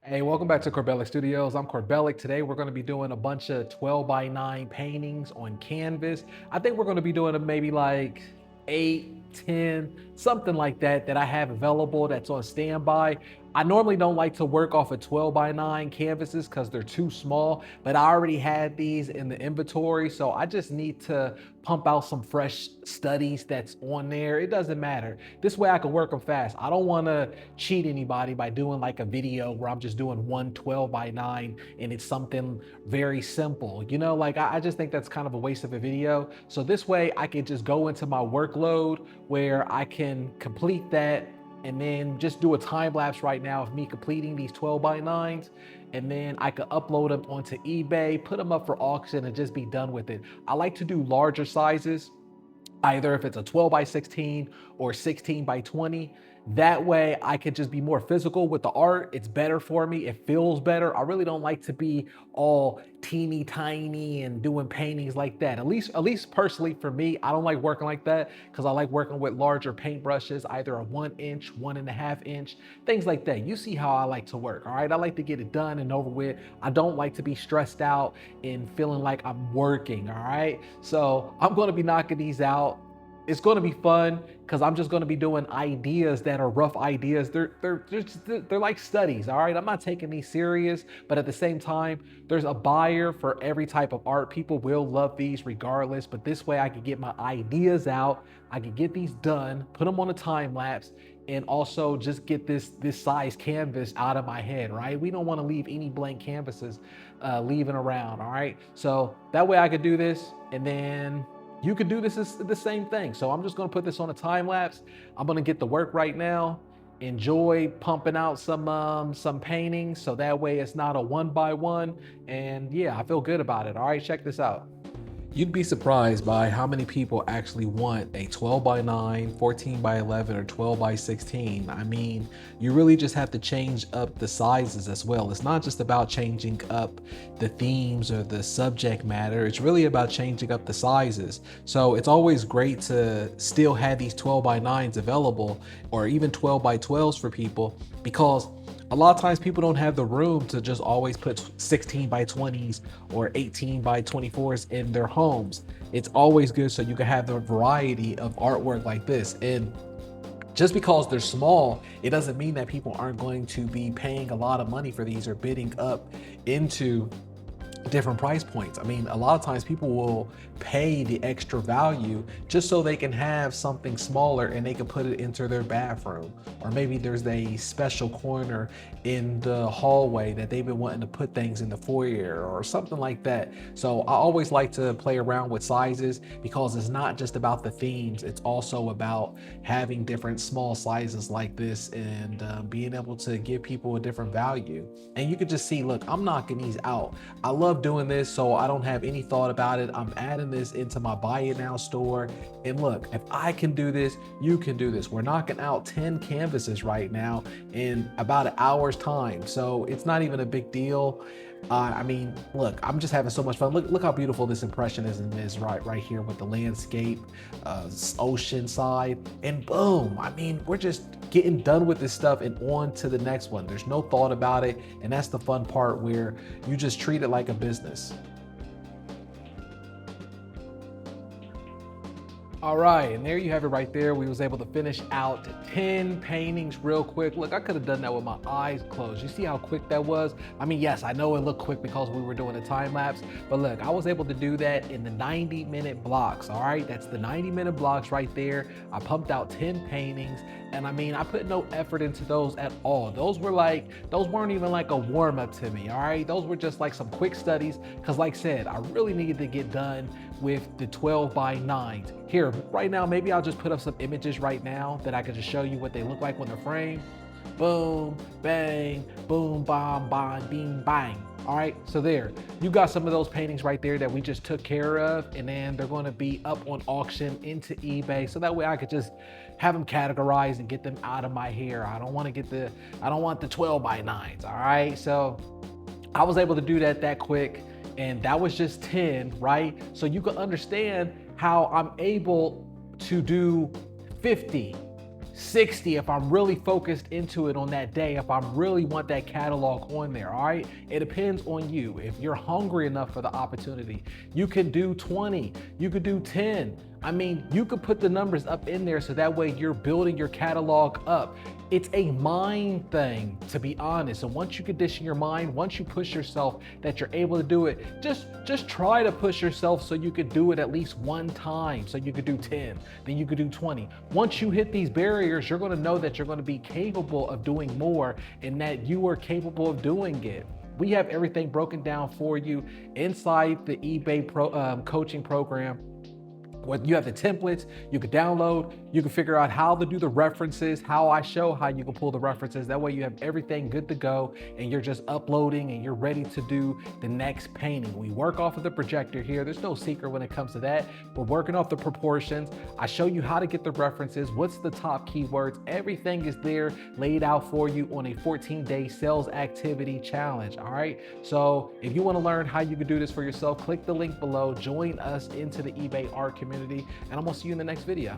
Hey, welcome back to Corbellic Studios. I'm Corbellic. Today we're going to be doing a bunch of 12 by 9 paintings on canvas. I think we're going to be doing maybe like 8, 10, something like that I have available that's on standby. I normally don't like to work off of 12 by 9 canvases because they're too small, but I already had these in the inventory, so I just need to pump out some fresh studies that's on there. It doesn't matter. This way I can work them fast. I don't want to cheat anybody by doing like a video where I'm just doing one 12 by 9 and it's something very simple. Like I just think that's kind of a waste of a video. So this way I can just go into my workload where I can complete that and then just do a time lapse right now of me completing these 12 by 9s, and then I could upload them onto eBay, put them up for auction, and just be done with it. I like to do larger sizes, either if it's a 12 by 16 or 16 by 20. That way I could just be more physical with the art. It's better for me. It feels better. I really don't like to be all teeny tiny and doing paintings like that. At least personally for me, I don't like working like that because I like working with larger paintbrushes, either a 1 inch, 1.5 inch, things like that. You see how I like to work, all right? I like to get it done and over with. I don't like to be stressed out and feeling like I'm working, all right? So I'm gonna be knocking these out. It's going to be fun because I'm just going to be doing ideas that are rough ideas. They're like studies, all right? I'm not taking these serious, but at the same time, there's a buyer for every type of art. People will love these regardless, but this way I can get my ideas out. I can get these done, put them on a time lapse, and also just get this size canvas out of my head, right? We don't want to leave any blank canvases leaving around, all right? So that way I could do this, and then you could do this is the same thing. So I'm just gonna put this on a time lapse. I'm gonna get to work right now. Enjoy pumping out some paintings, so that way it's not a one by one. And yeah, I feel good about it. All right, check this out. You'd be surprised by how many people actually want a 12 by 9, 14 by 11, or 12 by 16. I mean, you really just have to change up the sizes as well. It's not just about changing up the themes or the subject matter. It's really about changing up the sizes. So it's always great to still have these 12 by 9s available, or even 12 by 12s for people, because a lot of times people don't have the room to just always put 16 by 20s or 18 by 24s in their homes. It's always good so you can have the variety of artwork like this. And just because they're small, it doesn't mean that people aren't going to be paying a lot of money for these or bidding up into different price points. I mean, a lot of times people will pay the extra value just so they can have something smaller and they can put it into their bathroom. Or maybe there's a special corner in the hallway that they've been wanting to put things in the foyer or something like that. So I always like to play around with sizes because it's not just about the themes, it's also about having different small sizes like this and being able to give people a different value. And you can just see, look, I'm knocking these out. I love doing this, so I don't have any thought about it. I'm adding this into my buy it now store. And look, if I can do this, you can do this. We're knocking out 10 canvases right now in about an hour's time. So it's not even a big deal. I mean, look, I'm just having so much fun. Look how beautiful this impressionism is right here with the landscape, ocean side, and boom. I mean, we're just getting done with this stuff and on to the next one. There's no thought about it. And that's the fun part, where you just treat it like a business. All right, and there you have it right there. We was able to finish out 10 paintings real quick. Look, I could have done that with my eyes closed. You see how quick that was? I mean, yes, I know it looked quick because we were doing a time lapse, but look, I was able to do that in the 90-minute blocks, all right? That's the 90-minute blocks right there. I pumped out 10 paintings, and I mean, I put no effort into those at all. Those weren't even like a warm up to me, all right? Those were just like some quick studies, because like I said, I really needed to get done with the 12 by 9s. Here, right now, maybe I'll just put up some images right now that I could just show you what they look like when they're framed. Boom, bang, boom, bam, bang, bing, bang. All right, so there, you got some of those paintings right there that we just took care of, and then they're gonna be up on auction into eBay, so that way I could just have them categorized and get them out of my hair. I don't want the 12 by 9s, all right? So I was able to do that quick, and that was just 10, right? So you can understand how I'm able to do 50, 60 if I'm really focused into it on that day, if I really want that catalog on there, all right? It depends on you. If you're hungry enough for the opportunity, you can do 20, you could do 10. I mean, you could put the numbers up in there so that way you're building your catalog up. It's a mind thing, to be honest. And once you condition your mind, once you push yourself that you're able to do it, just try to push yourself so you could do it at least one time. So you could do 10, then you could do 20. Once you hit these barriers, you're gonna know that you're gonna be capable of doing more and that you are capable of doing it. We have everything broken down for you inside the eBay coaching program. You have the templates you can download, you can figure out how to do the references, how I show how you can pull the references. That way you have everything good to go and you're just uploading and you're ready to do the next painting. We work off of the projector here. There's no secret when it comes to that. We're working off the proportions. I show you how to get the references, what's the top keywords. Everything is there laid out for you on a 14-day sales activity challenge, all right? So if you wanna learn how you can do this for yourself, click the link below, join us into the eBay art community, and I'm gonna see you in the next video.